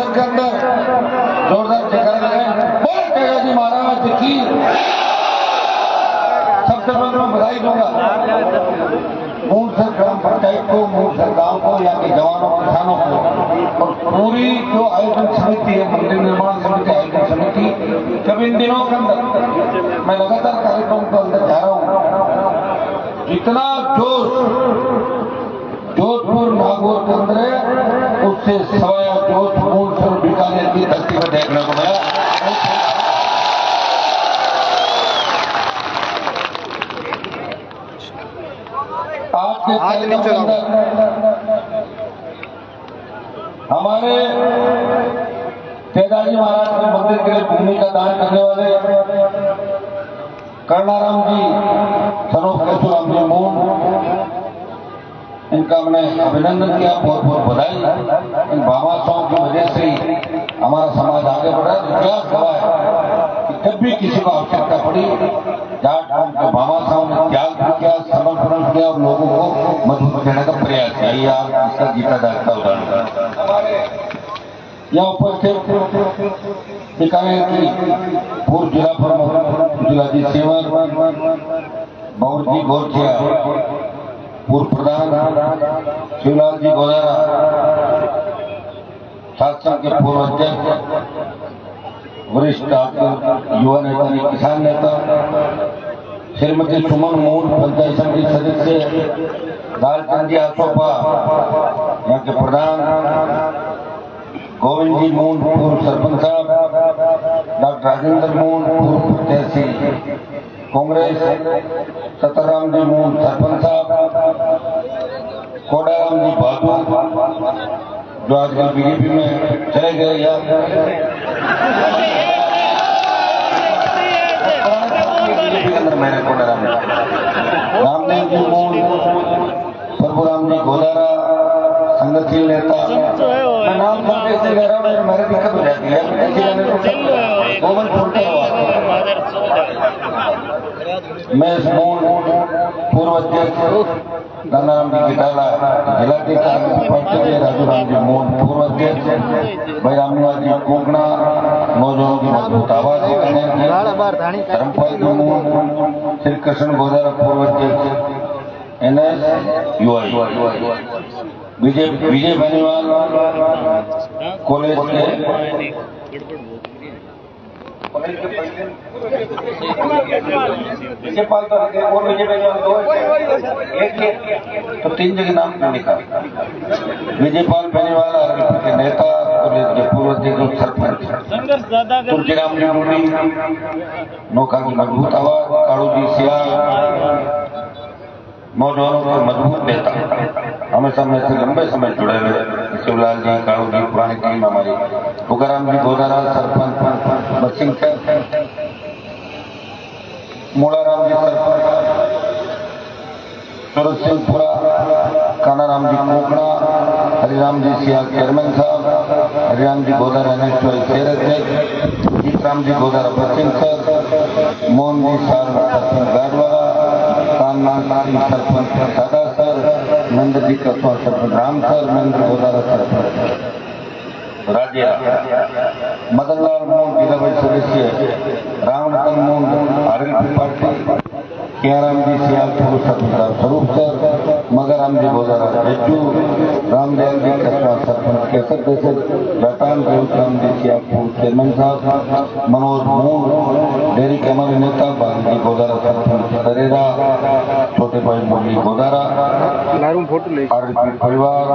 मूलसर के अंदर जोरदार जयकारा लगाए। बोल तेजाजी महाराज की। सबसे पहले मैं बधाई दूंगा मूलसर ग्राम पंचायत को, मूलसर गांव को, यहाँ के जवानों किसानों को और पूरी जो आयोजन समिति है, मंदिर निर्माण समिति, आयोजन समिति। जब इन दिनों के अंदर मैं लगातार कार्यक्रमों के अंदर जा रहा हूँ, जितना जोश जोधपुर नागौर के अंदर है उससे सवाया जोश मूलसर बीकानेर की धरती पर देखने को मिला। आज के कार्यक्रम के अंदर हमारे तेजाजी महाराज के मंदिर के लिए भूमि का दान करने वाले कर्णाराम जी, सनोफ केशुराम जी मून, इनका हमने अभिनंदन किया, बहुत बहुत बधाई। इन भामाशाहों की वजह से ही हमारा समाज आगे बढ़ा। इतिहास गवाह है कि जब भी किसी को आवश्यकता पड़ी, जाट कौम के भामाशाहों ने त्याग भी किया, समर्पण किया और लोगों को मजबूत करने का प्रयास किया। ये आप इसका जीता जागता उदाहरण। यहाँ उपस्थित बीकानेर की पूर्व जिला प्रमुख जिलाजी सेवर बाबू जी गोरखिया, पूर्व प्रधान शिवलाल जी गोदारा, शासन के पूर्व अध्यक्ष, वरिष्ठ युवा नेता, किसान नेता श्रीमती सुमन मून, पंचायत समिति सदस्य लालचंद जी आसोपा, यहाँ के प्रधान गोविंद जी मून, पूर्व सरपंच साहब, डॉक्टर राजेंद्र मून, पूर्व प्रत्याशी कांग्रेस, सतराम जी मून, सरपंच साहब, कोडाराम जी बहादुर जो आजकल बीजेपी में चले गए, बीजेपी के अंदर मैंने कोडाराम रामदेव जी मून, प्रभुराम जी गोदारा, संगठन नेता, मैं नाम सुनते इसलिए कह रहा हूँ, मेरी दिक्कत हो जाती है। गोवन छोड़ते मैं पूर्व अध्यक्ष दानाराम जी गिटाला, जिलाधिकारी राजू राम जी मोहन, पूर्व अध्यक्ष भाई रामनिवास जी कोकणा, नौजवानों की मजबूत आवाज, धर्मपाल जी मोहन, श्री कृष्ण गोदारा, पूर्व अध्यक्ष NS युवा, विजय बेनीवाल कॉलेज के विजयपाल और विजय बेनीवाल दो, एक तो 3 जगह नाम नहीं लिखा। विजयपाल बेनीवाल आरएलपी के नेता, कॉलेज के पूर्व अध्यक्ष, सरपंच तुलसीराम जी रूडी, नौका की मजबूत आवाज, काड़ू जी सियाल, नौजवानों के मजबूत नेता, हमेशा में से लंबे समय जुड़े हुए शिवलाल जी, काड़ू जी, पुरानी टीम हमारी, तुकाराम जी गोदारा, सरपंच बसिंग मोड़ाराम जी सरपंच, सूरज सिंहपुरा, कानाराम जी कोकणा, हरिराम जी सियाल चेयरमैन साहब, हरिराम जी गोदारा नेशनल शेर अध्यक्ष, जीतराम जी गोदारा बसिंग सर, मोहन जी सार सरपंच गाडवाला, सरपंच सादा सर, नंद जी कस्वा सरपंच राम सर, नंद गोदारा सरपंच राज्य, मदनलाल मोहन जिला परिषद सदस्य, रामरतन मोहन आरएलपी पार्टी, कियाराम जी सियाल पूर्व सरपंच स्वरूप सर, मगराम जी गोदारा जज्जू, रामदयाल जी कस्वा सरपंच केसर देसर, रतन राम जी सियाल पूर्व चेयरमैन साहब, मनोज मोहन डेयरी के हमारे नेता, बागी जी गोदारा सरपंच करेरा, छोटे भाई मुरली गोदारा, आरएलपी परिवार,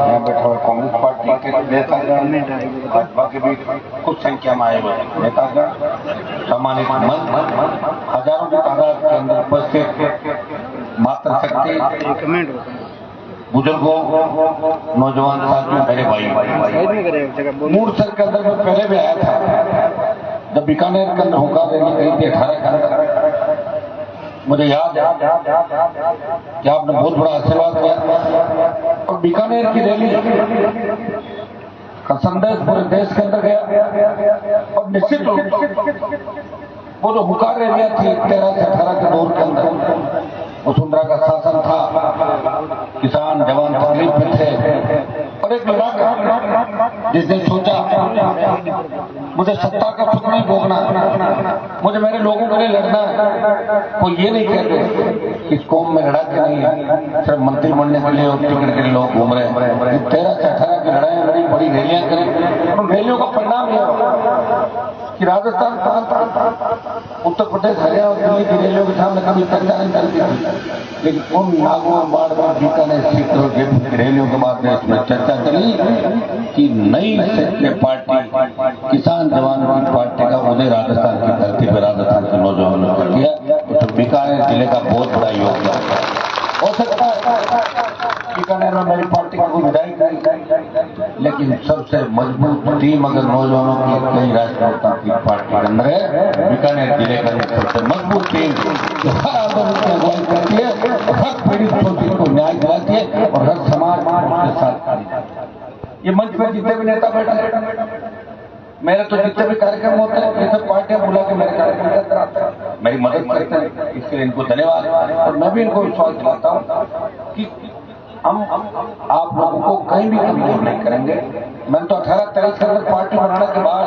यहाँ बैठा हुआ कांग्रेस पार्टी के नेता, भाजपा के भी कुछ संख्या में आए हुए नेता, सम्मानित हजारों की तादाद के अंदर उपस्थित मातृशक्ति, बुजुर्गों, नौजवान साथियों, मेरे भाई, मूलसर के अंदर मैं पहले भी आया था, जब बीकानेर के अंदर होकर रैली कही थी 18 के अंदर, मुझे याद है कि आपने बहुत बड़ा आशीर्वाद किया और बीकानेर की रैली का संदेश पूरे देश के अंदर गया। और निश्चित रूप वो जो हुकार रैलियां थी 13 से 18 के दौर के अंदर, वसुंधरा का शासन था, किसान जवान तकलीफ में थे, और एक लड़ाका जिसने सोचा मुझे सत्ता का सुख नहीं भोगना, मुझे मेरे लोगों के लिए लड़ना है। कोई ये नहीं कहते कि इस कौम में लड़ाके नहीं है, सिर्फ मंत्री बनने के लिए और टिकट के लिए लोग घूम रहे हैं। 13 से 18 की लड़ाई लड़ी, बड़ी रैलियां करें, और रैलियों का परिणाम यह होगा कि राजस्थान, उत्तर प्रदेश, हरियाणा और दिल्ली की रैलियों के सामने कभी चर्चा नहीं चलती थी, लेकिन उन नागौर, बाड़मेर, बीकानेर, सीकर और जयपुर की रैलियों के बाद में इसमें चर्चा चली कि नई क्षेत्रीय पार्टी किसान जवान की पार्टी का उदय राजस्थान की धरती पर राजस्थान के नौजवानों ने किया। तो बीकानेर जिले का बहुत बड़ा योगदान हो सकता है। बीकानेर में मेरी पार्टी का कोई विधायक नहीं, लेकिन सबसे मजबूत टीम अगर नौजवानों की कई राष्ट्रीय पार्टी के अंदर है, बीकानेर जिले का सबसे मजबूत टीम जो हर आंदोलन की अगुवाई करती है, हर पीड़ित शोषित को न्याय दिलाती है और हर समाज के साथ। ये मंच पर जितने भी नेता बैठे, मेरे तो जितने भी कार्यक्रम होते हैं, ये सब पार्टियां बुला के मेरे कार्यक्रम के अंदर आते हैं, मेरी मदद करते हैं, इसके लिए इनको धन्यवाद। और मैं भी इनको विश्वास दिलाता हूँ कि हम आप लोगों को कहीं भी कमजोर नहीं करेंगे। मैंने तो 18-23 के अंदर पार्टी बनाने के बाद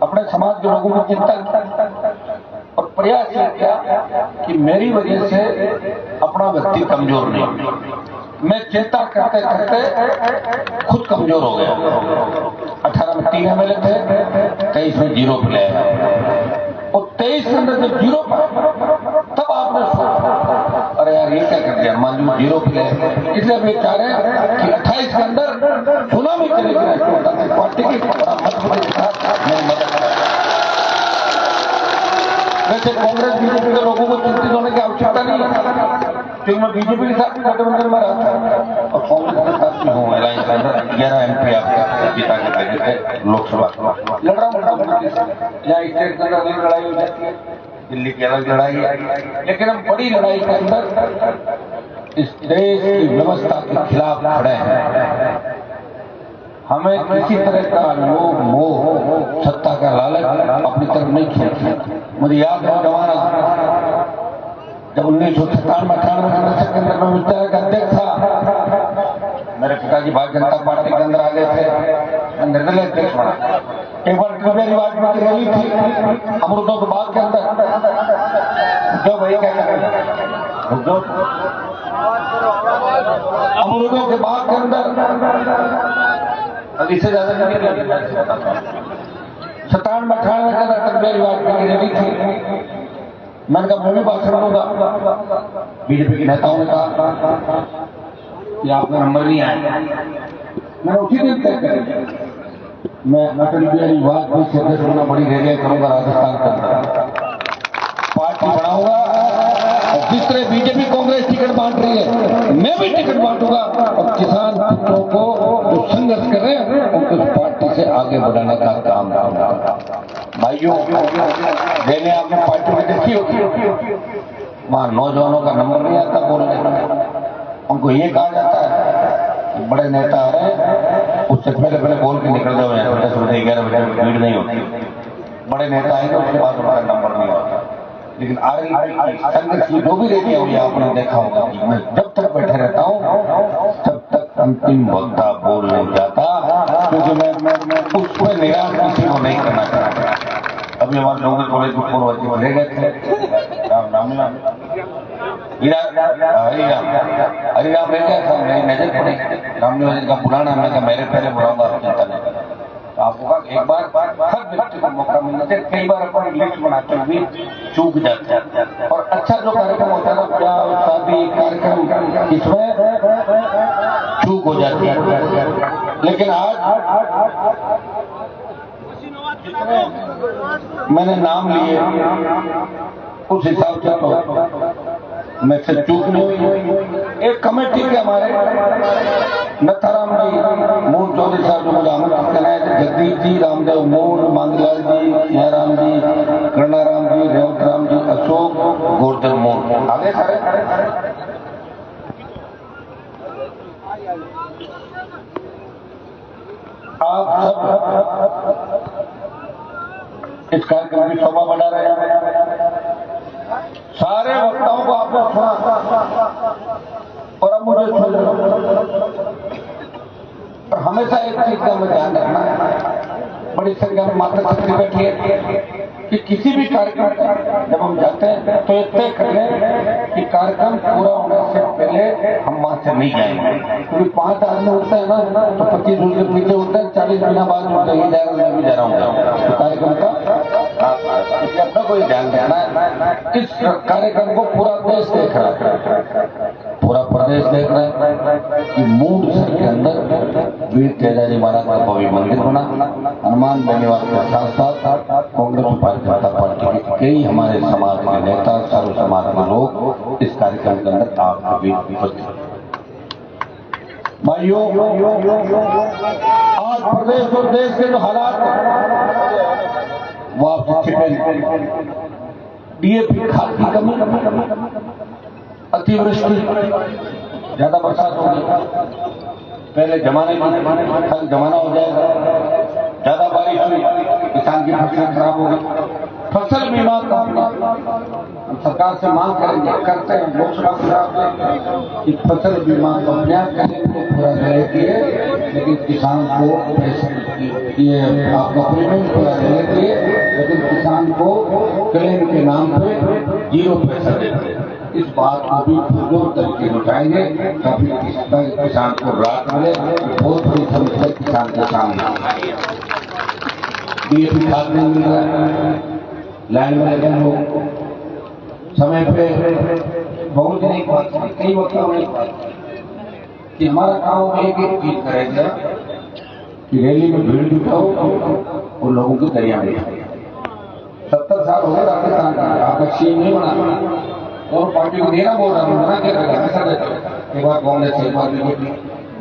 अपने समाज के लोगों को चिंता और प्रयास किया कि मेरी वजह से अपना व्यक्ति कमजोर नहीं। मैं चिंता करते करते खुद कमजोर हो गया। 18 में 3 MLA थे, 23 में 0 पे ले आया, और 23 के अंदर जब 0 पर, तब आपने सोचा अरे यार ये क्या कर दिया, मान लो 0 पे ले आए। इसलिए वे चाह रहे हैं कि 28 के अंदर सुनामी चलेगी पार्टी की, बड़ा मजबूत के साथ मेरी मदद करें। वैसे कांग्रेस बीजेपी के लोगों को चिंतित होने की आवश्यकता नहीं है, क्योंकि मैं बीजेपी के साथ गठबंधन में रहा था और कांग्रेस के साथ भी हूँ। अलायंस के अंदर 11 MP आपके पिता के बेटे थे, लोकसभा लड़ रहा हूँ। यहाँ स्टेट के अंदर अलग लड़ाई हो जाती है, दिल्ली की अलग लड़ाई है, लेकिन हम बड़ी लड़ाई के अंदर इस देश की व्यवस्था के खिलाफ खड़े हैं। हमें किसी तरह का लोभ, मोह, सत्ता का लालच अपनी तरफ नहीं खींचते। मुझे याद है जमाना जब 1997-98 के दशक के अंदर मैं विद्यालय का अध्यक्ष था, मेरे पिताजी भारतीय जनता पार्टी के अंदर आ गए थे, निर्दलीय अध्यक्ष बना। एक बार त्रिवेणी वाजपेयी की रैली थी अमृतों के बाग के अंदर, जो वही क्या अमृतों के बाग के अंदर, अब इससे ज्यादा नहीं लगेगा। 97-98 के अंदर त्रिवेणी वाजपेयी की रैली थी। मैंने कहा मैं भी भाषण दूंगा। बीजेपी के नेताओं ने कहा कि आपका नंबर नहीं आया। मैंने उसी दिन तय कर मैं अटल बिहारी वाजपेयी से अध्यक्ष होना, बड़ी रैलियां करूंगा राजस्थान के अंदर, पार्टी बढ़ाऊंगा, और जिस तरह बीजेपी कांग्रेस टिकट बांट रही है मैं भी टिकट बांटूंगा, और किसान पुत्रों को जो संघर्ष कर रहे हैं उनको इस पार्टी से आगे बढ़ाने का काम करूंगा। भाइयों, रैलियां आपने पार्टी में देखी होगी, वहां नौजवानों का नंबर नहीं आता बोलने में। उनको ये कहा जाता है कि बड़े नेता आ रहे हैं, उससे पहले बोल के निकल जाओ, 10 बजे 11 बजे भीड़ नहीं होती। बड़े नेता आएंगे उसके बाद उनका नंबर नहीं आता। लेकिन संघर्ष की जो भी रैलियां हुई आपने देखा होगा, मैं जब तक बैठे रहता हूँ तब तक अंतिम वक्ता बोल नहीं जाता, क्योंकि मैं उस पर निराश किसी को नहीं करना चाहता। अभी हमारे लोगों कॉलेज में पूर्व ले गए थे, राम हरिराम रह गया था, मेरी नजर पड़ी रामनिवास का पुराना। मैं मेरे पहले बुलाऊंगा, आप चिंता नहीं करें। आपको एक बार हर व्यक्ति को मौका मिलना चाहिए। कई बार अपन लिस्ट बनाते हुए चूक जाते हैं, और अच्छा जो कार्यक्रम होता है ना, ब्याह शादी कार्यक्रम, इसमें चूक हो जाती है। लेकिन आज मैंने नाम लिए उस हिसाब से तो मैं से चूक नहीं हुई। एक कमेटी के हमारे नथाराम जी, मूल चौधरी साहब जो मुझे आमंत्रित कराए थे, जगदीप जी, रामदेव मूल, मांगलाल जी, सियाराम जी, कर्णाराम जी, रेवत राम जी, अशोक, गोवर्धन मूल, आगे सारे आप सब इस कार्यक्रम की शोभा बढ़ा रहे हैं। सारे वक्ताओं को आपने सुना, और अब मुझे हमेशा एक चीज का हमें ध्यान रखना है, बड़ी संख्या में माता शक्ति बैठी है कि किसी भी कार्यक्रम जब हम जाते हैं तो ये तय कर लें कि कार्यक्रम पूरा होने से पहले हम वहां से नहीं जाएंगे, क्योंकि 5 आदमी उठते हैं ना तो 25 उनके पीछे उठते हैं, 40 महीना बाद उठते हैं, मैं भी जा रहा हूँ तो कार्यक्रम का अपना कोई ध्यान देना है। इस कार्यक्रम को पूरा देश देख रहा है, पूरा प्रदेश देख रहा है कि मूड के अंदर वीर तेजाजी महाराज का भव्य मंदिर बना। हनुमान बेनीवाल के साथ साथ कांग्रेस भारतीय जनता पार्टी के कई हमारे समाज के नेता, सर्व समाज के लोग इस कार्यक्रम के अंदर आपके बीच उपस्थित। भाइयों, आज प्रदेश और देश के जो हालात वो आप छिपे, डीएपी खाद की कमी, अतिवृष्टि, ज्यादा बरसात होगी, पहले जमाने में कल जमाना हो जाएगा, ज्यादा बारिश हुई किसान की फसल खराब हो गई। फसल बीमा कंपनी सरकार से मांग करेंगे, करते हैं लोकसभा चुनाव कि फसल बीमा कंपनियां करेंगे पूरा रहती है, लेकिन किसान को पैसे ये आपका प्रीमियम पूरा रहती है, लेकिन किसान को क्लेम के नाम पे 0 पैसा देते हैं। इस बात को भी पूर्ण तरीके से उठाएंगे ताकि किसान को राहत मिले। बहुत बड़ी समस्या किसान के सामने, डीएपी खाद नहीं मिल रहा है, लाइन में लगे लोग समय पे बहुत नहीं पाते, कई वक्त नहीं पाते कि हमारा काम एक चीज करेगा कि रैली में भीड़ जुटाओ और लोगों की तैयार नहीं। 70 साल हो गए राजस्थान का, आपका सीएम नहीं बना और पार्टी को देना बोल रहा हूँ, मना क्या करेगा, एक बार कांग्रेस एक बार बीजेपी,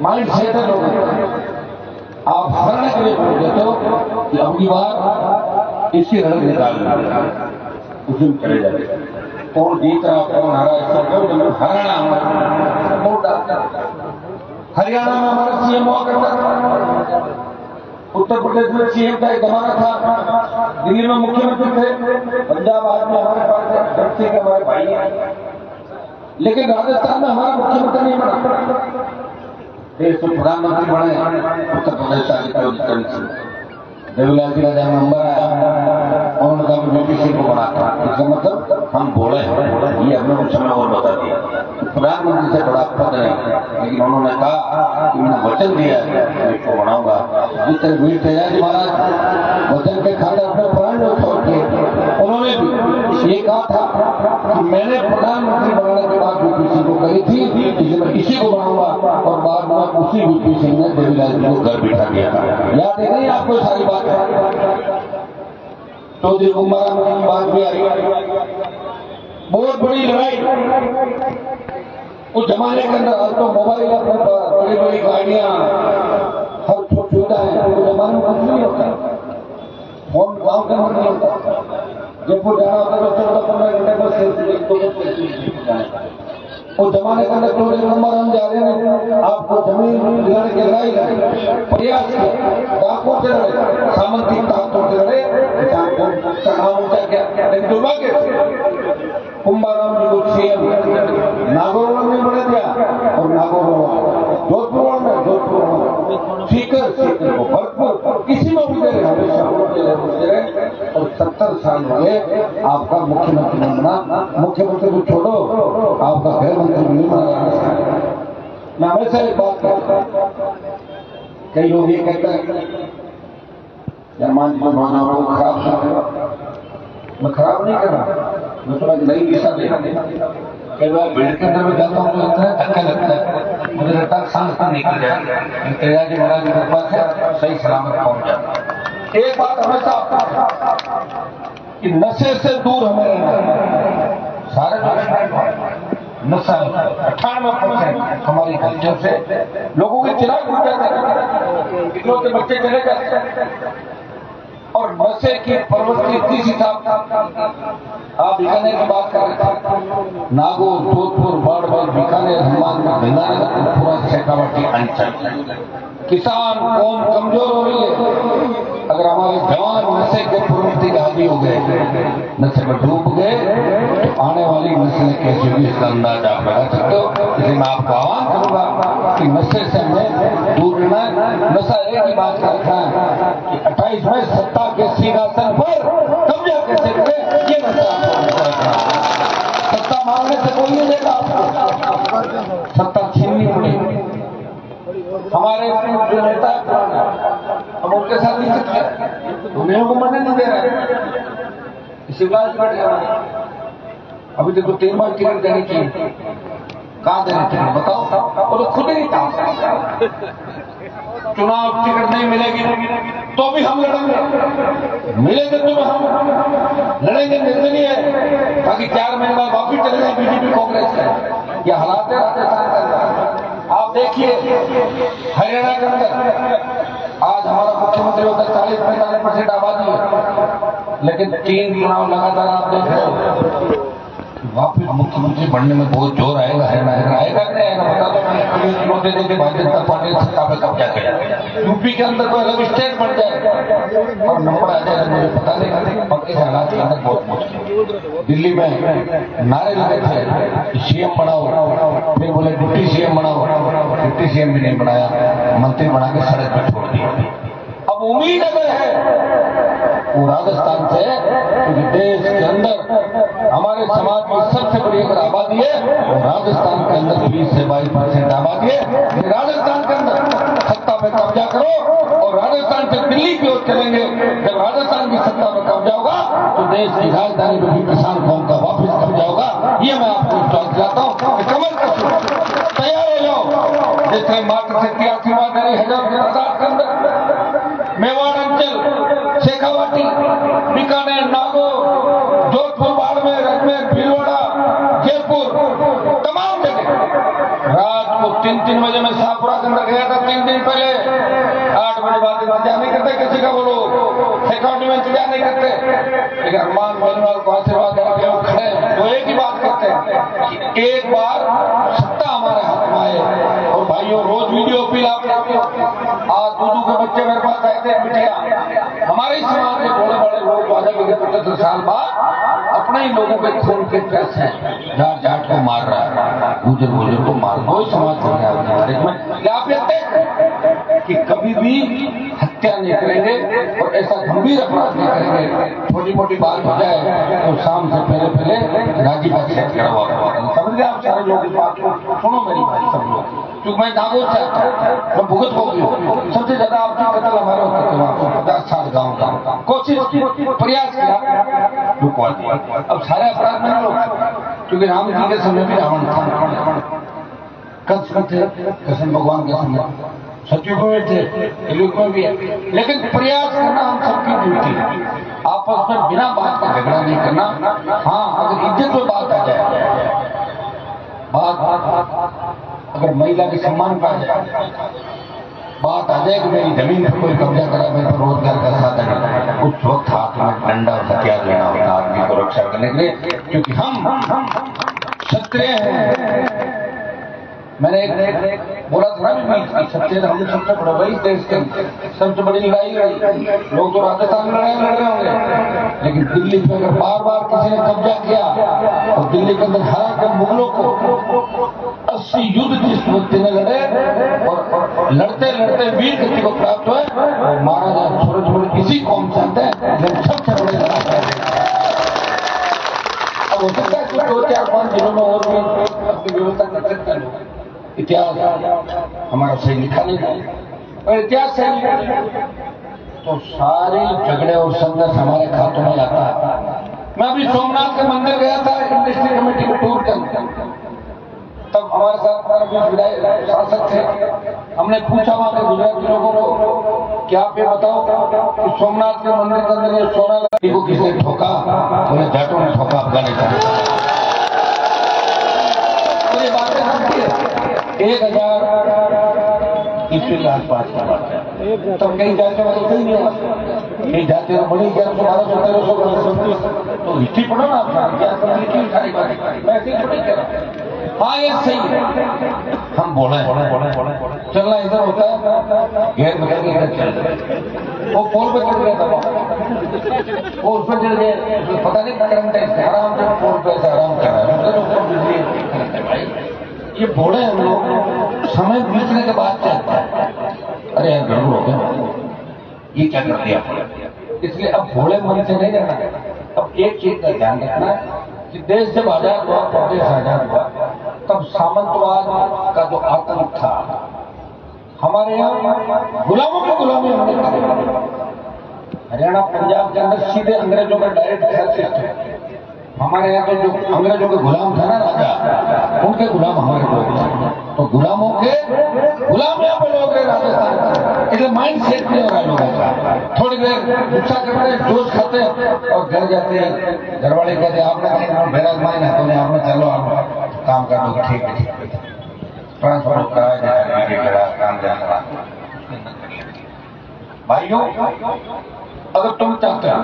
माइंड सेट है लोग। आप हरने के लिए बोल देते हो कि अगली बार इसी रंग निकालना, उसी में चले जाते, कौन जीत रहा कौन हारा इसका हरियाणा वोट डालता। हरियाणा में हमारा सीएम हुआ करता था, उत्तर प्रदेश में सीएम का एक जमाना था, दिल्ली में मुख्यमंत्री थे, पंजाब आज में हमारे पास जगत सिंह हमारे भाई हैं, लेकिन राजस्थान में हमारा मुख्यमंत्री नहीं बना, देश में प्रधानमंत्री बने उत्तर प्रदेश देवीलाल जी का जब नंबर आया और उनका वीपी सिंह को बनाता, इसका मतलब हम बोले हैं, ये हमने उस समय और बता दिया। प्रधानमंत्री से बड़ा पद नहीं, लेकिन उन्होंने कहा कि मैंने वचन दिया है इसको बनाऊंगा। जिस तरह वीर तेजाजी महाराज वचन के खाते अपने प्राण छोड़ के उन्होंने भी ये कहा था कि मैंने प्रधानमंत्री बनाने के बाद वीपी सिंह को कही थी कि इसी को बनाऊंगा, और बाद में उसी वीपी सिंह ने देवीलाल जी को घर बिठा दिया था। याद है नहीं आपको सारी बात? चौधरी कुमार की बात भी आई, बहुत बड़ी लड़ाई उस जमाने के अंदर। आज तो मोबाइल अपने पास, बड़ी बड़ी गाड़ियां, हर सुविधा है, उस जमाने में कुछ नहीं होता, फोन काम करना नहीं होता, जयपुर जाना होता तो 14-15 घंटे बस उस जमाने के अंदर। चौधरी कुमार हम जा रहे हैं, आपको जमीन दिलाने की लड़ाई लड़े, प्रयास किया, डाकों से लड़े, सामंती ताकतों से लड़े, नाम ऊंचा क्या, लेकिन दुर्भाग्य कुंभाराम जी को सीएम नागौर में बना दिया, और नागौर जोधपुर में सीकर को भरपूर किसी में भी दे हमेशा और 70 साल हो गए आपका मुख्यमंत्री नहीं बना। मुख्यमंत्री को छोड़ो, आपका गृह मंत्री नहीं बना। मैं हमेशा एक बात कहता हूं, कई लोग ये कहते हैं मान जी को खराब कर, मैं खराब नहीं कर रहा, मैं थोड़ा नई दिशा दे रहा। कई बार भीड़ के अंदर में जाता हूँ तो इतना धक्का लगता है, मुझे लगता है सांस नहीं निकल जाए, तेजाजी महाराज की कृपा से सही सलामत पहुंच जाता। एक बात हमेशा कि नशे से दूर हमें रहना, सारे नशा 98% हमारी कल्चर से लोगों के चिराग उड़ जाते, कितनों के बच्चे चले जाते, और नशे की प्रवृत्ति किस हिसाब आप बीकानेर की बात कर रहे थे, नागौर, जोधपुर, बाड़मेर, बीकानेर, हनुमानगढ़, पूरा शेखावाटी अंचल किसान कौम कमजोर हो रही है। अगर हमारे जवान नशे के प्रवृत्ति के आदी हो गए, नशे में डूब गए, तो आने वाली नस्लें कैसी होगी इसका अंदाज आप लगा सकते हो। इसलिए मैं आपको आह्वान करूंगा कि नशे से हमें दूर रहना है। नशा एक ही बात का रखना है कि 28 में सत्ता के सिंहासन पर कब्जा कैसे करें, ये नशा आपको रखना है। सत्ता मांगने से कोई नहीं देगा आपको, सत्ता छीननी पड़ेगी। हमारे जो नेता है हम उनके साथ नहीं सकते, उन्हें को मना नहीं दे रहे, शिवराज बैठ गया। अभी देखो 3 बार टिकट देनी चाहिए, कहां देनी चाहिए बताओ, वो तो खुद ही था। चुनाव टिकट नहीं मिलेगी तो भी हम लड़ेंगे, मिलेंगे तो हम लड़ेंगे, निर्दलीय है, ताकि 4 महीने बाद वापिस चले जाए बीजेपी कांग्रेस का। यह हालात है राजस्थान के अंदर। आप देखिए हरियाणा के अंदर आज हमारा मुख्यमंत्री होकर 40-45% आबादी है, लेकिन 3 चुनाव लगातार आप देख रहे हो, वापिस मुख्यमंत्री बनने में बहुत जोर आएगा। हरियाणा आएगा नहीं आएगा बता दो। देते कि भारतीय जनता पार्टी सत्ता पे कब्जा किया, यूपी के अंदर कोई अलग स्टेट बन जाए और नंबर आ जाएगा, मुझे पता नहीं, बाकी हालात के अंदर बहुत मुश्किल। दिल्ली में नारे लगे थे कि सीएम बनाओ, फिर बोले डिप्टी सीएम बनाओ, डिप्टी सीएम भी नहीं बनाया, मंत्री बना के सड़क पर छोड़ दिया। अब उम्मीद अगर है वो राजस्थान से, क्योंकि देश के अंदर हमारे समाज की सबसे बड़ी अगर आबादी है वो राजस्थान के अंदर 20 से 22% आबादी है। राजस्थान के अंदर सत्ता पे कब्जा करो और राजस्थान से दिल्ली की ओर चलेंगे। जब राजस्थान की सत्ता में कब्जा होगा तो देश की राजधानी पर भी किसान कौम का वापिस कब्जा होगा। ये मैं आपको विश्वास दिलाता हूँ। कमल कसूर तैयार हो जाओ। जिसने मात्र से 83,000 के अंदर मेवाड़ अंचल, शेखावाटी, बीकानेर, नागौर, जोधपुर, बाड़मेर, अजमेर, भीलवाड़ा, जयपुर, तमाम जगह रात को 3-3 बजे में शाहपुरा के अंदर गया था 3 दिन पहले। 8 बजे बाद इंतजार नहीं करते किसी का, बोलो शेखावाटी में इंतजार नहीं करते, लेकिन हनुमान बेनीवाल को आशीर्वाद देने लोग खड़े तो एक ही बात करते हैं कि एक बार सत्ता हमारे हाथ में आए। और भाइयों रोज वीडियो अपील आप लाते हो। आज दूधू के बच्चे मेरे पास कहते हैं बिटिया हमारे ही समाज के बड़े बड़े लोग 75 साल बाद अपने ही लोगों के खून के प्यासे हैं, जाट जाट को मार रहा है, गुजर गुजर को मार रहा है, समाज को आप कि कभी भी हत्या नहीं करेंगे और ऐसा गंभीर अपराध नहीं करेंगे। छोटी मोटी बात हो जाए तो शाम से पहले राजी का सेट करवा, समझ गए आप सारे लोग। बात सुनो मेरी बात सब लोग, क्योंकि मैं नागौर से आता हूँ, मैं भुगत हो गई। सबसे ज्यादा आपकी कतल हमारे होते थे वहाँ पर 50-60 गाँव का। कोशिश की, प्रयास किया, अब सारे अपराध में लोग, क्योंकि राम जी के समय में रावण था, कंस थे, कृष्ण भगवान के समय, सतयुग में थे, कलयुग में भी है, लेकिन प्रयास करना हम सबकी ड्यूटी है। आपस में बिना बात का झगड़ा नहीं करना। हाँ, अगर इज्जत में बात आ जाए, बात अगर महिला के सम्मान पर आ जाए, बात आ जाए कि मेरी जमीन पर कोई कब्जा करा, मेरे पर रोजगार का साधन है, उस वक्त हाथ में डंडा और हथियार लेना होगा आदमी को रक्षा करने के लिए, क्योंकि हम क्षत्रिय हैं। मैंने एक बोला था ना क्षत्रिय हम सबसे बड़ा वही देश के सबसे बड़ी लड़ाई लड़ी। लोग तो राजस्थान में लड़ रहे होंगे, लेकिन दिल्ली पे अगर बार बार किसी ने कब्जा किया और दिल्ली के अंदर हरा कर मुगलों को 80 युद्ध जिस व्यक्ति ने लड़े और लड़ते लड़ते वीर गति को प्राप्त हुए और महाराजा सूरजमल किसी कौम से आते हैं, लेकिन सबसे बड़े अब हो सकता है कि 2-4-5 जिलों में और भी अपनी व्यवस्था कर सकते हैं। इतिहास हमारा सही लिखा नहीं है, और इतिहास सही तो सारे झगड़े और संघर्ष हमारे खातों में आता है। मैं अभी सोमनाथ के मंदिर गया था इंडस्ट्री कमेटी को टूर करने, तब हमारे साथ शासक थे। हमने पूछा वहां के गुजराती लोगों को कि आप ये बताओ कि सोमनाथ के मंदिर के अंदर ये सोना को किसने ठोका? बोले जाटों ने ठोका, अफगानिस्तान। 1000 ईस्वी के आसपास का बात है। तब कहीं जाते वाले कोई नहीं हुआ, कहीं जाते तो बड़ी 1100-1200 तो हिस्ट्री पढ़ो ना अपना, लिखी सारी बात मैं ऐसे थोड़ी कह रहा। हाँ ये सही है, हम बोले चलना इधर होता है, घेर बदल के इधर चल, वो पोल पे चढ़ गया था, वो उस पर चढ़ गए, पता नहीं आराम से पोल पे आराम कर रहा है, भाई ये भोड़े हम लोग समय बीतने के बाद चलता है, अरे यार गड़बड़ हो गया, ये क्या कर दिया। इसलिए अब भोले मन से नहीं रहना। अब एक चीज का ध्यान रखना कि देश जब आजाद हुआ, प्रदेश आजाद हुआ, तब सामंतवाद का जो आतंक था हमारे यहाँ, गुलामों की गुलामी हमने की। हरियाणा पंजाब के अंदर सीधे अंग्रेजों का डायरेक्ट हेल्थ सिस्टम। हमारे यहाँ तो जो अंग्रेजों के गुलाम थे ना राजा, उनके गुलाम हमारे लोग थे, तो गुलामों के गुलाम यहाँ पे लोग रहे राजस्थान। इसलिए माइंड सेट नहीं हो रहा लोगों का। थोड़ी देर गुस्सा करते हैं, जोश खाते हैं और घर जाते हैं, घर वाले कहते हैं आपने बेराज माइन है, तो आपने चलो आप काम कर दो, ठीक है ट्रांसफर कराया काम जाना। भाइयों, अगर तुम चाहते हो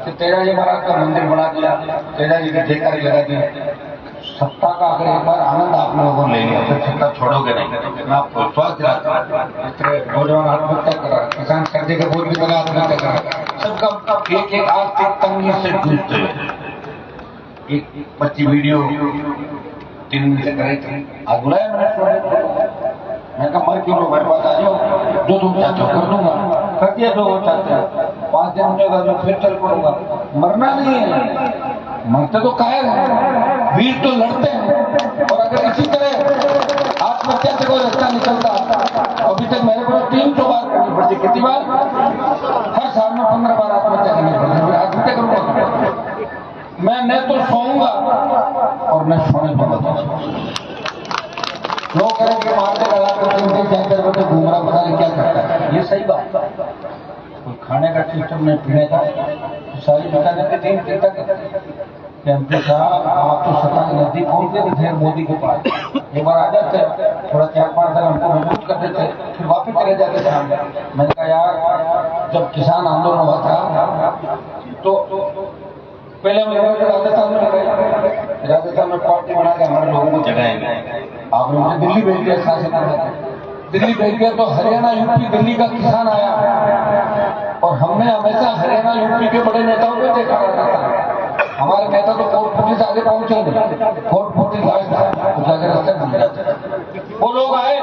कि तेजा जी महाराज का मंदिर बना दिया, तेजा जी की जयकारी लगा दी, सत्ता का अगर एक बार आनंद आप लोगों ने ले लिया तो सत्ता छोड़ोगे नहीं। मैं आपको स्वास्थ्य दिलाता हूँ। नौजवान आत्महत्या करा, किसान कर्जे के बोझ की तरह आत्महत्या करा, सबका एक एक आर्थिक तंगी से जूझते हुए एक बच्ची वीडियो 3 दिन से करे थे। आज बुलाया मैं कहा मर क्यों लो, मेरे पास आ जाओ, जो तुम चाहते हो कर दूंगा। कर दिया जो वो चाहते हैं, 5 दिन होगा जो फिर चल पड़ूंगा। मरना नहीं है, मरते तो कायर है, वीर तो लड़ते हैं। और अगर इसी तरह आत्महत्या से कोई रास्ता निकलता, अभी तक मेरे को 300 बार करनी पड़ती। कितनी बार? हर साल में 15 बार आत्महत्या करनी पड़ती। आत्महत्या करूंगा मैं, न तो सोऊंगा और न सोने दूंगा। लोग करें कि मारते लगा कर 3-4 बजे घूम रहा, पता नहीं क्या करता है। ये सही बात। कोई खाने का सिस्टम नहीं, पीने का, सारी बताने के 3 दिन तक एमपी साहब आप तो सत्ता के नजदीक पहुंचते नहीं थे मोदी के पास। एक बार आ जाते, थोड़ा 4-5 दिन हमको मजबूत कर देते, फिर वापिस चले जाते थे। मैंने कहा यार, जब किसान आंदोलन हुआ था तो पहले हम राजस्थान में पार्टी बना के हमारे लोगों को जगाएंगे। आपने मुझे दिल्ली भेज दिया, शासन दिल्ली भेज दिया, तो हरियाणा यूपी दिल्ली का किसान आया और हमने हमेशा हरियाणा यूपी के बड़े नेताओं को देखा रहता था। हमारे नेता तो कोर्ट पुलिस आगे पहुंचे नहीं, कोर्ट पुलिस लाइट था, उस आगे रास्ते मिल जाते। वो लोग आए,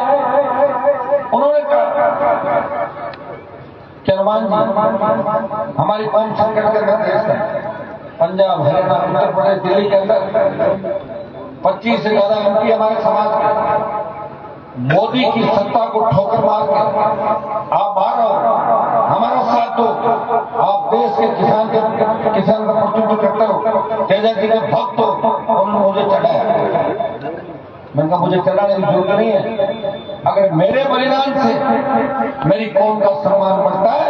उन्होंने चरमान जी हमारी कौन संकट के अंदर, पंजाब हरियाणा उत्तर प्रदेश दिल्ली के अंदर 25 से ज्यादा एमपी हमारे समाज के, मोदी की सत्ता को ठोकर मार के आप बाहर आओ, हमारा साथ दो। आप देश के किसान का प्रतिनिधित्व करते हो, तेजा जी के भक्त हो, उन्होंने मुझे चढ़ाया। मैंने कहा मुझे चढ़ाने की जरूरत नहीं है। अगर मेरे बलिदान से मेरी कौम का सम्मान बढ़ता है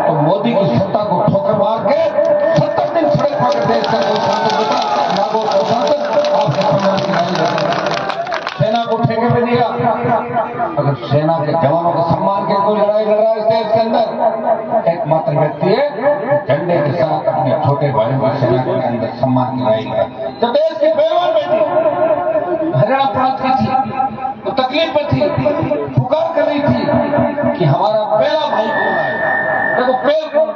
तो मोदी की सत्ता को ठोकर मार के 70 दिन सड़क पर देश का आपके सम्मान की नहीं देता। सेना को ठेके पे दिया, अगर सेना के जवानों के सम्मान के कोई लड़ाई लड़ रहा है इस देश के अंदर, एकमात्र व्यक्ति है झंडे के साथ अपने छोटे भाइयों की सेना के अंदर सम्मान की लड़ाई लड़ा। तो देश की पहलवान बेटी हरियाणा प्रांत की थी, तो तकलीफ में थी, पुकार कर रही थी कि हमारा पहला भाई कौन आएगा। देखो पहल कौन,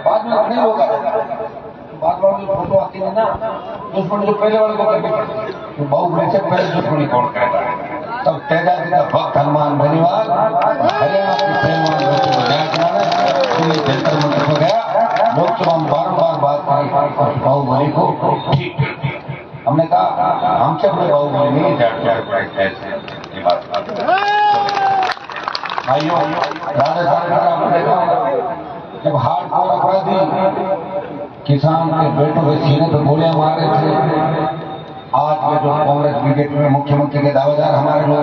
बाद में नहीं होगा, बाद वाली फोटो आती है ना, दुश्मन जो पहले वाले को करनी पड़ती, तो बाहुबली से पहले दुश्मनी कौन करेगा। तब तेजा जी का भक्त हनुमान बनीवाल हरियाणा की पहलवान बेटी को जय कराने जंतर मंत्र को गया। लोकसभा में बार-बार बात करी बाहुबली को, ठीक हमने कहा हमसे अपने बाहुबली नहीं ये बात। भाइयों, राजस्थान का आपने देखा जब हार्डकोर अपराधी किसान के बेटों के सीने पर गोलियां मार रहे थे, आज के जो कांग्रेस बीजेपी में मुख्यमंत्री के दावेदार हमारे लोग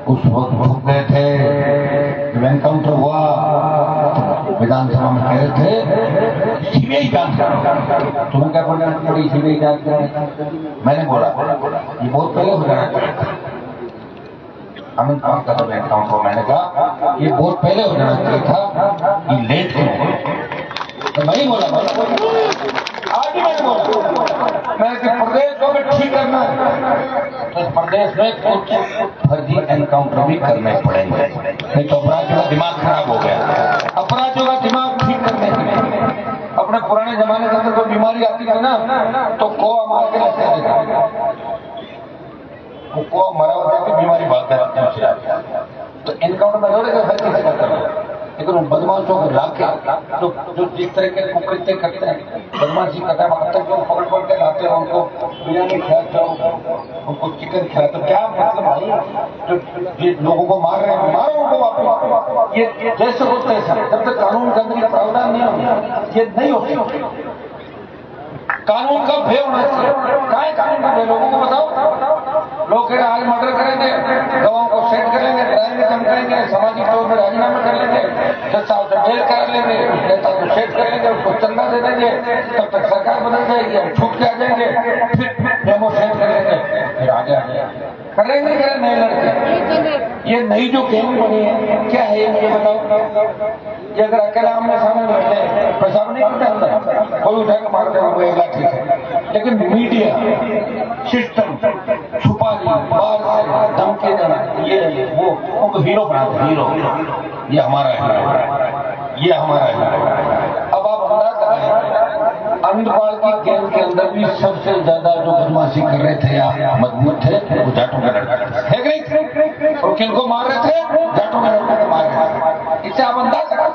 उस वक्त झुक गए थे। जब एनकाउंटर हुआ विधानसभा में कह रहे थे सीबीआई जांच करो, तुम्हें क्या बोलना पड़ी सीबीआई जांच करें। मैंने बोला ये बहुत पहले हो जाना चाहिए। अमित शाह का जब एनकाउंटर, मैंने कहा ये बहुत पहले हो जाना चाहिए था, ये लेट क्यों हो। तो मैं ही बोला, आज ही मैंने बोला मैं कि प्रदेश को भी ठीक करना है तो प्रदेश में कुछ फर्जी एनकाउंटर भी करने पड़ेंगे, नहीं तो अपराधियों का दिमाग खराब हो गया। अपराधियों का दिमाग ठीक करने के लिए अपने पुराने जमाने के अंदर कोई बीमारी आती थी ना तो कोआ मार के रखते थे, को मरा होता है कि बीमारी भागता है, तो एनकाउंटर में जोड़े हर किसी का करना, लेकिन उन बदमाशों को लाके जो जिस तरह के कुकृत्य करते हैं, बदमाशी करते हैं, वहां तक जो पकड़ के लाते हैं, उनको बिरयानी खिलाते हो, उनको चिकन खिलाते हो, क्या मतलब भाई? जो ये लोगों को मार रहे हैं, मारो उनको वापस। ये जैसे हो तैसा, जब तक कानून के अंदर प्रावधान नहीं होगा ये नहीं होगा। कानून का भय होना चाहिए। क्या है कानून का भय? लोगों को बताओ। लोग कह रहे आज मर्डर करेंगे, गवाहों को सेट कर लेंगे, क्राइम कम करेंगे, सामाजिक तौर पर राजीनामा कर लेंगे, 10 साल तक जेल करा लेंगे, नेता को सेट कर लेंगे, उसको चंदा दे देंगे, तब तक सरकार बदल जाएगी, हम छूट के आ जाएंगे, फिर डेमो सेट कर लेंगे, फिर आगे आ जाएंगे। करेंगे क्या नए लड़के? ये नई जो गेम बनी है क्या है ये बताओ? ये अगर अकेला हमने सामने बैठे पेशाब नहीं करते अंदर, कोई उठा के मारते हैं वो एक लाठी से, लेकिन मीडिया सिस्टम छुपा ली, बाहर से धमकी देना, ये वो उनको हीरो बनाते, हीरो, ये हमारा हीरो, ये हमारा हीरो। अब आप अंदाजा करें, अंधपाल की गेम के अंदर भी सबसे ज्यादा जो बदमाशी कर रहे थे या मजबूत थे वो जाटों के लड़के थे, और किनको मार रहे थे? जाटों के लड़कों को मार रहे थे। इससे आप अंदाजा करें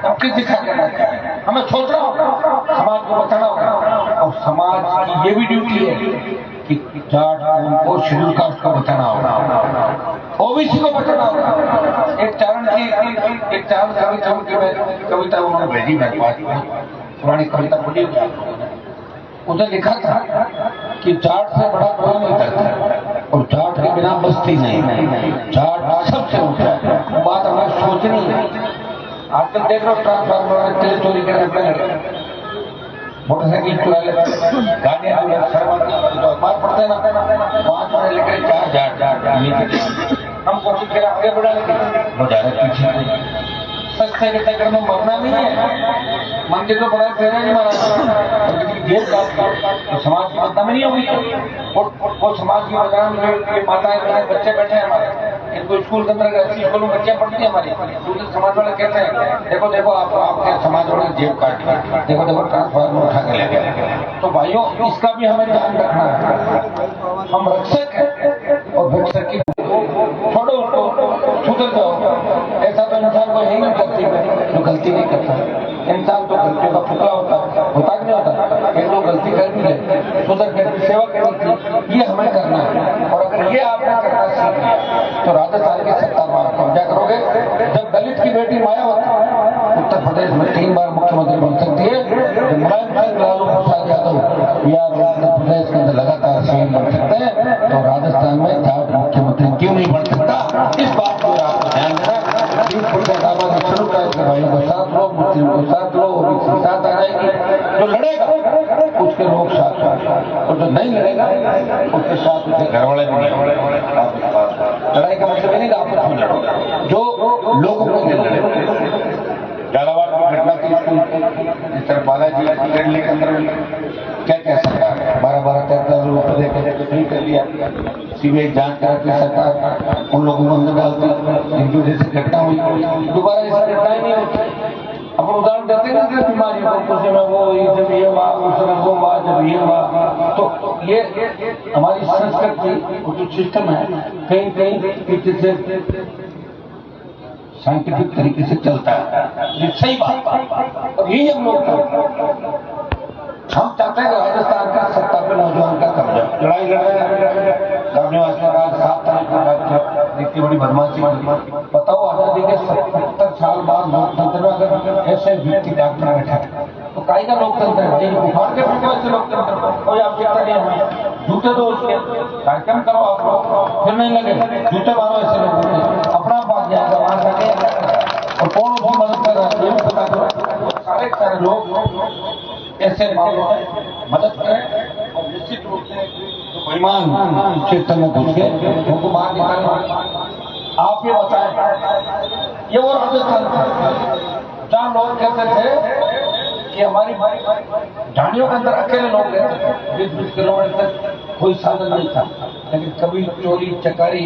अब किस दिशा के लड़के, हमें सोचना होगा, समाज को बचाना होगा, और समाज की ये भी ड्यूटी है कि जाट को शेड्यूल कास्ट को बचाना होगा, ओबीसी को बचाना होगा। एक चारण कविता उन्होंने भेजी मेरे पास, पुरानी कविता बोली, उन्हें लिखा था कि जाट से बड़ा कोई नहीं करता और जाट के बिना बस्ती नहीं, जाट सबसे ऊंचा है। बात हमें सोचनी है। आजकल देख रहे हो ट्रांसफार्मर तेल चोरी करने लगे, मोटरसाइकिल चुरा लेते, गाड़ियां जो अखबार पढ़ते हैं ना, 5 मिनट लेकर 4 जाट हम कोशिश करें आगे बढ़ा, लेकिन वो जा रहे पीछे। सस्ते के चक्कर में मरना नहीं है, मंदिर तो बड़ा फेरा नहीं मारा, तो समाज की बदनामी नहीं होगी। वो समाज की बदनाम माताएं बहनें बच्चे बैठे हैं हमारे, इनको स्कूल के अंदर ऐसी स्कूलों में बच्चियां पढ़ती है हमारी, दूसरे समाज वाले कहते हैं देखो देखो आपके समाज वाले जेब काट, देखो देखो ट्रांसफार्मर उठा के ले गए। तो भाइयों इसका भी हमें ध्यान रखना है। हम रक्षक हैं और भिक्षक की छोड़ो, उसको सुधर जाओ। ऐसा तो इंसान को यही नहीं करती जो गलती नहीं करता। इंसान तो गलतियों का पुतला होता कि नहीं होता? एक लोग गलती कर भी ले, सुधर कर सेवा करनी थी, ये हमें करना है। और अगर ये आपने करना सीख लिया तो राजस्थान की सत्ता में आप कब्जा करोगे। जब दलित की बेटी मायावती उत्तर प्रदेश में 3 बार मुख्यमंत्री बन सकती है, जब मुलायम सिंह लालू प्रसाद यादव बिहार उत्तर प्रदेश के अंदर लगातार सीएम बन सकते हैं, तो राजस्थान में जाट मुख्यमंत्री क्यों नहीं बन सकता? इस बात को आपको ध्यान देना। 30% आबादी शुरू कर भाइयों को 7 लोग, मुस्लिम को 7 लोग, ओबीसी 7 आ जाएगी। जो लड़ेगा उसके लोग साथ, और जो नहीं लड़ेगा उसके साथ उसके घर वाले भी नहीं। लड़ाई का मतलब नहीं आपस में लड़ो, जो लोगों को नहीं लड़े। झालावाड़ की घटना थी, जिस तरह बालाजी दिल्ली के अंदर क्या क्या सरकार 12-13 रुपए देकर फ्री कर दिया, सीबीआई जांच कराती सरकार, उन लोगों को अंदर डालती, जिनकी वजह से घटना हुई, दोबारा ऐसी घटनाएं नहीं होती। अब उदाहरण देते हैं ना बीमारी को, कुछ में वो जब ये हुआ, उस समय वो हुआ, जब ये हुआ, तो ये हमारी संस्कृति जो सिस्टम है कहीं कहीं पीछे से साइंटिफिक तरीके से चलता है, ये सही बात। और यही हम लोग हम चाहते हैं कि राजस्थान का सत्ता पे नौजवान का कब्जा, लड़ाई लड़ रहे गांधीवास में आज 7 तारीख को इतनी बड़ी बदमाशी। बताओ आजादी के 70 साल बाद लोकतंत्र में अगर ऐसे व्यक्ति डॉक्टर बैठा तो काई का लोकतंत्र है? उखाड़ के फेंको ऐसे लोकतंत्र, कोई आवश्यकता नहीं हमें। जूते दो उसके, कार्यक्रम करो आप लोग, फिर नहीं लगे जूते मारो ऐसे लोगों के, अपना पास जाएगा वहां जाके, और कौन उसकी मदद कर रहा है ये भी पता करो। सारे लोग ऐसे मामलों में मदद करें और निश्चित रूप से जो बेईमान क्षेत्र में घुस गए उनको बाहर निकालना। आप ये बताएं, ये वो राजस्थान था जहाँ लोग कहते थे कि हमारी झाड़ियों के अंदर अकेले लोग रहते थे, 20-20 किलोमीटर तक कोई साधन नहीं था, लेकिन कभी चोरी चकारी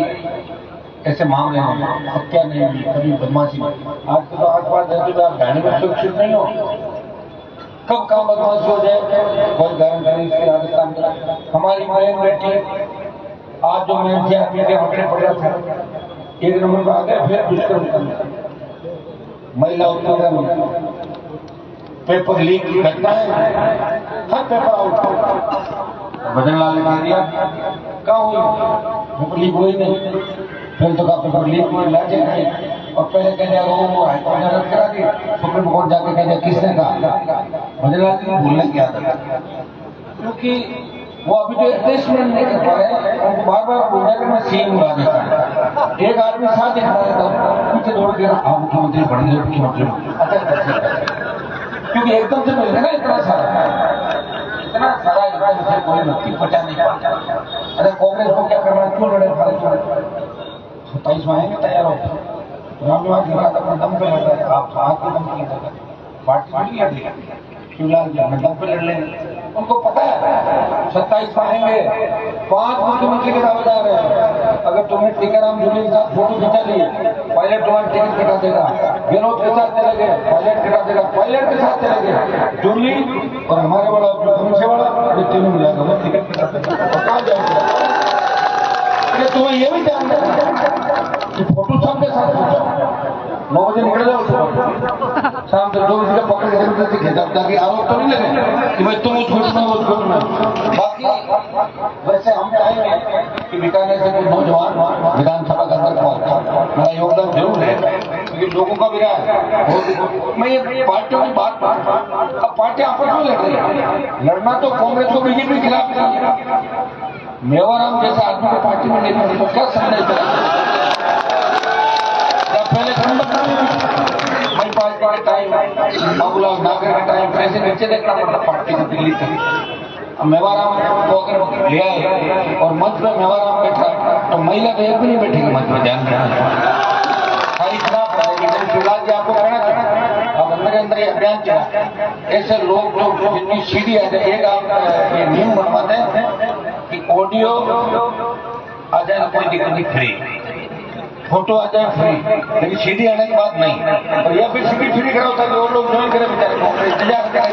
ऐसे मामले हैं, हत्या नहीं हुई, कभी बदमाशी नहीं। आपको तो आसपास रहते आप झाड़ी में सुरक्षित नहीं हो, कब काम बदमाशी हो जाए कोई गारंटी नहीं। राजस्थान में हमारी बहन बेटी आज जो मैं के आंकड़े पड़ रहा था, 1 नंबर पर आ गए, फिर दुष्कर्म करना, महिला उत्पीड़न, पेपर लीक की घटना है, हर पेपर आउट। भजन लाल ने कह दिया कहाँ हुई, पेपर लीक हुई नहीं, फिर तो का पेपर लीक हुई लाजे नहीं, और पहले कह दिया वो हाईकोर्ट ने रद्द करा दी, सुप्रीम कोर्ट जाके कह दिया किसने कहा। भजन लाल जी भूलने की आदत है, क्योंकि वो अभी तो एडजस्टमेंट नहीं कर पा रहे, उनको बार बार बोल रहे मैं सीएम हूँ राजस्थान। एक आदमी साथ दिखा रहा था, पीछे दौड़ के आप मुख्यमंत्री बन गए, मुख्यमंत्री, क्योंकि एकदम से मिल ना इतना सारा इतना कोई व्यक्ति बचा नहीं पाता। अरे कांग्रेस को क्या करना, क्यों लड़े फालतू, 27 में आएंगे तैयार हो, रामनिवास लगा था अपने दम पे लड़ रहे, आप आपके दम पे लड़ रहे, पार्टी नहीं लड़ रही, शिवलाल जी अपने दम पे लड़ लेंगे। उनको पता है 27 आएंगे, 5 मुख्यमंत्री के दावेदार है, अगर तुम्हें टीकाराम जूली के साथ फोटो खिंचा ली, पायलट तुम्हारी टिकट कटा देगा, विनोद के साथ चले गए, पायलट कटा देगा, पायलट के साथ चले गए, जूली और हमारे वाला से वाला, ये तीनों मिलाएगा, वो टिकट कटा देगा, और कहाँ जाएगा। तुम्हें ये भी ध्यान रखना कि फोटो सबके साथ खींचो, 9 बजे निकल जाओ, शाम तक 2 बजे का पकड़ के खींचा, ताकि आरोप तो नहीं लगे कि भाई तुम झूठ में वो झूठ में। बाकी वैसे हम चाहेंगे कि बीकानेर से कोई नौजवान विधानसभा के अंदर पहुंचा, मेरा योगदान जरूर है, क्योंकि लोगों का भी रहा है। मैं ये पार्टियों की बात, अब पार्टी आपस में लड़ रही है, लड़ना तो कांग्रेस को बीजेपी के खिलाफ नहीं, मेवाराम जैसे आदमी को पार्टी में नहीं पड़ी तो क्या संदेश देगा। पहले भाई पार्टी का टाइम, बाबूलाल नागर का टाइम, कैसे नीचे देखना पड़ता पार्टी को दिल्ली तक। मेवाराम को अगर ले आए और मंच में मेवाराम बैठा तो महिला तो एक भी नहीं बैठेगी मंच में, ध्यान रखना, सारी खराब रहेगी। शिवलाल जी आपको कहना चाहना, अब अंदर अंदर ये अभियान चला, ऐसे लोग जितनी सीढ़ी आ जाए, एक आप ये नियम बनवाते हैं कि ऑडियो आ जाए कोई दिक्कत नहीं, फ्री, फोटो आ जाए फ्री, लेकिन सीडी आने के बाद नहीं, और या फिर सीडी फ्री कराओ ताकि वो लोग ज्वाइन करें बेचारे को, इंतजार करें,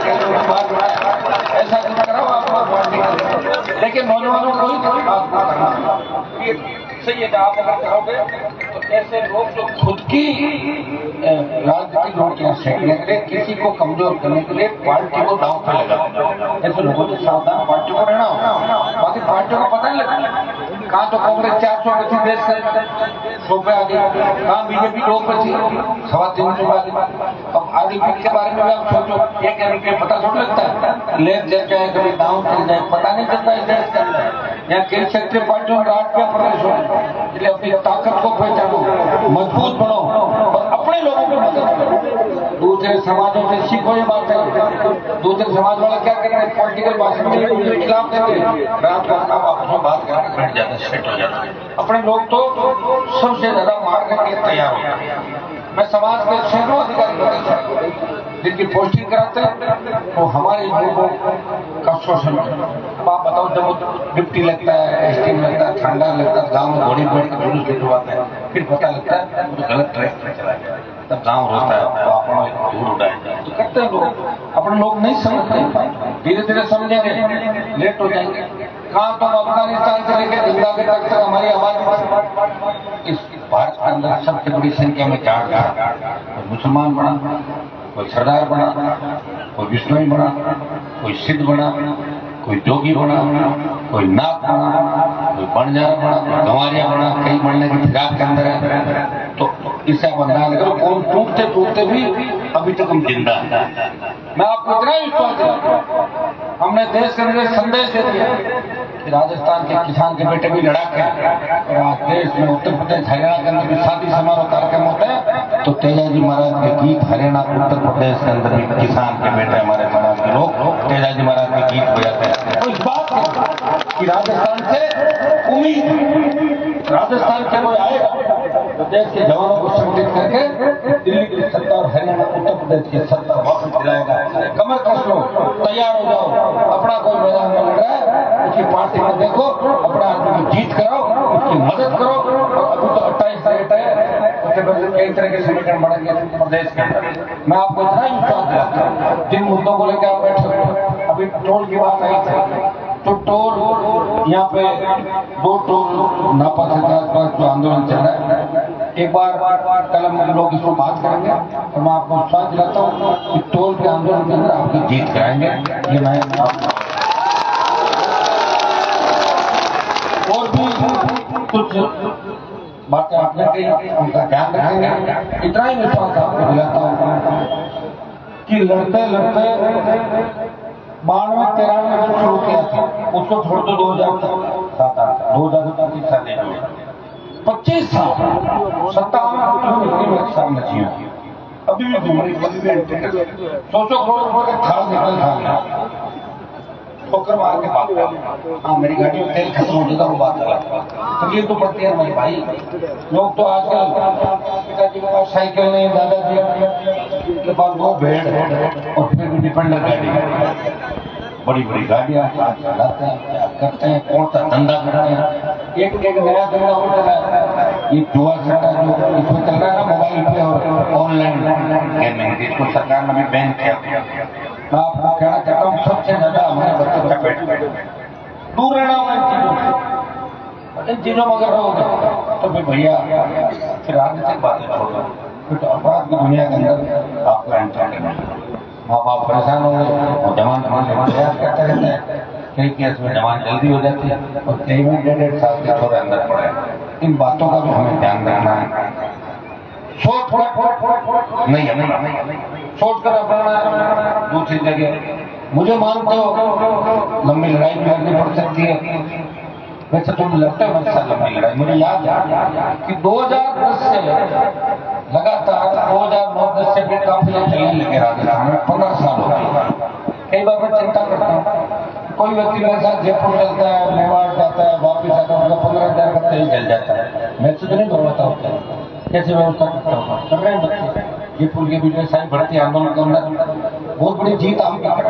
ऐसा कराओ आप पार्टी का। लेकिन नौजवानों को ही बात करना सही है, आप अगर करोगे तो ऐसे लोग जो खुद की राजनीतिक रोटियां सेकने के लिए, किसी को कमजोर करने के लिए पार्टी को दांव पे लगा, ऐसे लोगों से सावधान पार्टी को रहना होगा। बाकी पार्टियों को पता नहीं लगता, कहाँ तो कांग्रेस 400 बची देश से 100 पे आ गई, कहाँ बीजेपी 2 बची 350 पे आ गई। अब आगे के बारे में आप सोचो, एक रुपये पता थोड़ा लगता है, लेट चल जाए कभी दांव चल जाए, पता नहीं चलता है देश के अंदर। यहाँ कई क्षेत्रीय पार्टियों में राज क्या प्रदेश हो, इसलिए अपनी ताकत को पहचानो, मजबूत बनो और अपने लोगों को मदद करो। दूसरे समाजों से सीखो ये बात है, दूसरे समाज वाले क्या कर रहे हैं, पॉलिटिकल भाषण में उनके खिलाफ देते, रात को आप आपस में बात करके बैठ जाते, सेट हो जाते। अपने लोग तो सबसे ज्यादा मार करके तैयार हो जाते। मैं समाज के सैकड़ों अधिकारी होते जिनकी पोस्टिंग कराते हैं तो हमारे लोगों का शोषण। अब आप बताओ, जब डिप्टी लगता है, एसटी लगता है, थानेदार लगता है, गाँव में घोड़ी बैठ के जुलूस निकलवाते हैं, फिर पता लगता है वो तो गलत ट्रैक पर चला गया, तब गाँव रोता है, आप धूल उड़ाए तो करते हैं लोग। अपने लोग नहीं समझते, धीरे धीरे समझेंगे, लेट हो जाएंगे। कहाँ तो अफगानिस्तान से लेकर जिंदाबाद तक हमारी आवाज इस भारत के अंदर सबसे बड़ी संख्या में जाट था, कोई मुसलमान बना, कोई सरदार बना, कोई विष्णुई बना, कोई सिद्ध बना, कोई जोगी बना, कोई नाथ बना, कोई बंजारा बना, कोई गंवारिया बना, कई बनने की फिराक के अंदर है। तो इससे आप अंदाज करो, कौन टूटते टूटते भी अभी तक हम जिंदा हैं। मैं आपको इतना ही विश्वास दिलाता, हमने देश के अंदर संदेश दे दिया कि राजस्थान के किसान के बेटे भी लड़ाके हैं, और आज देश में उत्तर प्रदेश हरियाणा के अंदर भी शादी समारोह कार्यक्रम होते हैं तो तेजाजी महाराज के गीत, हरियाणा उत्तर प्रदेश के अंदर भी किसान के बेटे हमारे समाज के लोग तेजाजी महाराज के गीत बजाते हैं। तो इस बात कि राजस्थान से उम्मीद, राजस्थान से कोई आएगा तो देश के जवानों को संगठित करके दिल्ली की सत्ता और हरियाणा उत्तर प्रदेश की सत्ता वापस दिलाएगा। कमर कस लो, तैयार हो जाओ, अपना कोई मैदान में लड़ रहा है उसकी पार्टी में देखो, अपना आदमी की जीत कराओ, उसकी मदद करो। और अभी तो 28 डेट है, उसके बाद कई तरह के संगठन बढ़ेंगे प्रदेश के अंदर। मैं आपको इतना ही विश्वास दिलाता हूँ, जिन मुद्दों को लेकर आप बैठे, अभी टोल की बात आई थी तो टोल यहाँ पे 2 टोल नापा के आसपास जो आंदोलन चल रहा है, एक बार कल हम लोग इसको बात करेंगे और मैं आपको विश्वास दिलाता हूँ कि टोल के आंदोलन के अंदर आपकी जीत कराएंगे। ये मैं और भी कुछ बातें आपने कही, उनका ध्यान रखेंगे। इतना ही विश्वास आपको दिलाता हूँ कि लड़ते लड़ते 92-93 में जो शुरू किया था उसको छोड़ दो 2007-2025 साल 25 साल 57 साल नची अभी भी घूमने के 100 करोड़ रुपए का थाल निकल था ठोकर मार के बात। हाँ, मेरी गाड़ी में तेल खत्म हो जाता वो बात अलग, तकलीफ तो पड़ती है मेरे भाई। लोग तो आजकल पिताजी के पास साइकिल नहीं, दादाजी के पास 2 भेड़ और फिर भी डिपेंडर गाड़ी, बड़ी बड़ी गाड़ियां चलाते हैं, क्या करते हैं, कौन सा धंधा करते हैं। एक नया धंधा हो चला है, ये जुआ सट्टा जो इसमें चल रहा है ना मोबाइल पे और ऑनलाइन गेमिंग, जिसको सरकार ने भी बैन किया। मैं आपको कहना चाहता हूँ सबसे ज्यादा हमारे बच्चों का पेट दूर रहना होगा इन चीजों में। अगर रहोगे तो फिर भैया फिर राजनीतिक बातें छोड़ो, फिर तो अपराध की दुनिया के अंदर आपको एंटर करना। माँ बाप परेशान होंगे और जवान प्रयास करते रहते हैं, कई केस में जवान जल्दी हो जाती है और कई में 1.5 साल के छोरे अंदर पड़े। इन बातों का भी हमें ध्यान रखना है। सोच नहीं सोच कर अपना दूसरी जगह मुझे मानते हो लंबी लड़ाई भी लड़नी पड़ सकती है। वैसे तुम लड़ते हो मेरे साथ लंबी लड़ाई। मुझे याद है कि 2010 से लगातार 2009-10 से भी काफी चलने लगे राजस्थान में, 15 साल हो गए। कई बार मैं चिंता करता हूँ कोई व्यक्ति मेरे साथ जयपुर चलता है, मेवाड़ जाता है, वापिस आता है, 15,000 का तेल जल जाता है, मैं तो नहीं भरवाता होता है। कैसे व्यवस्था करता होगा? कर रहे हैं बच्चे जयपुर के बीच में सारी भर्ती आंदोलन के अंदर बहुत बड़ी जीत आपकी कर।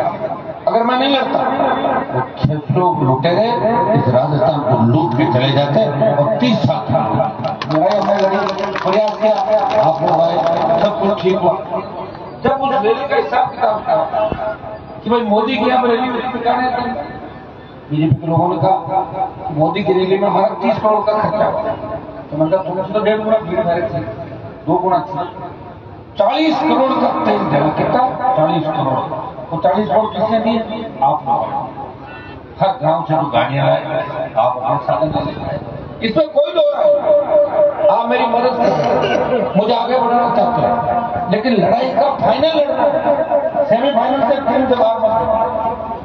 अगर मैं नहीं लड़ता तो 600 लुटेरे इस राजस्थान को लूट के चले जाते और 30 साल लड़ाई हमने लड़ी, प्रयास किया, आप लोग आए, सब कुछ ठीक हुआ। जब उस रैली का हिसाब किताब था कि भाई मोदी की हम रैली में बिकाने बीजेपी के लोगों ने कहा मोदी की रैली में हमारा 30 करोड़ का खर्चा हुआ, तो मतलब तुमसे तो 1.5 गुना भीड़ मेरे थी, 2 गुना थी। 40 करोड़ का तेल देना, कितना? 40 करोड़। तो 40 करोड़ किसने दिए? आप लोग। हर गांव से जो गाड़ियां लाए आप अपने साधन ले, इसमें कोई दो नहीं। आप मेरी मदद करें, मुझे आगे बढ़ाना चाहते हैं, लेकिन लड़ाई का फाइनल लड़ना, सेमीफाइनल से टीम से बाहर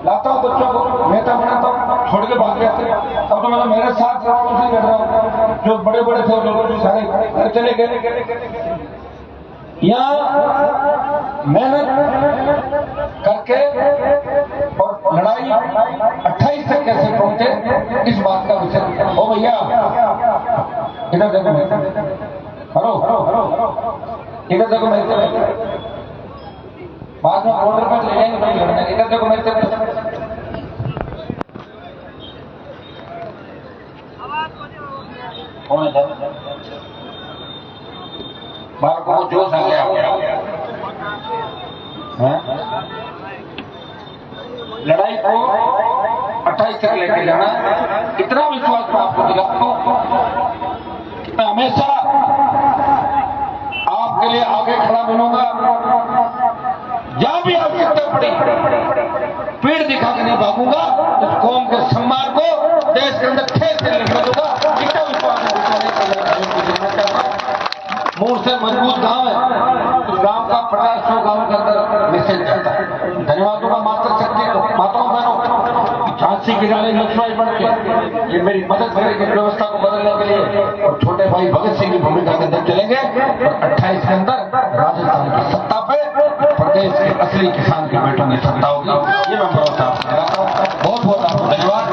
लाता हूँ बच्चों को, नेता बनाता हूँ, छोड़ के भाग गए थे। अब तो मतलब मेरे साथ लड़ रहा हूँ, जो बड़े बड़े थे जो सारे घर चले गए। यहाँ मेहनत करके और लड़ाई 28 तक कैसे पहुंचे इस बात का विषय। ओ भैया इधर देखो, हेलो इधर देखो, मेरे बाद में बॉर्डर पर ले जाएंगे नहीं लड़ने। इधर देखो मेरे बालकों को जोश आ गया लड़ाई को 28 तक लेके जाना। इतना विश्वास मैं आपको दिलाता हूं, मैं हमेशा आपके लिए आगे खड़ा मिलूंगा। जहां भी आवश्यकता पड़ी पेड़ दिखा के नहीं भागूंगा, इस कौम के सम्मान को देश के अंदर ठेस से लिखने दूंगा। इतना विश्वास मूल से मजबूत गांव है, उस गांव का 50-100 गांव के अंदर मैसेज जाता है। धन्यवादों का मात्र शक्ति माताओं बहनों, झांसी की रानी लक्ष्मीबाई बन के ये मेरी मदद करेगी व्यवस्था को बदलने के लिए, और छोटे भाई भगत सिंह की भूमिका के अंदर चलेंगे और 28 के अंदर राजस्थान की सत्ता पे प्रदेश के असली किसान के बेटों की सत्ता होगी। ये मैं भरोसा आपको दिलाता हूँ। बहुत बहुत आपको धन्यवाद।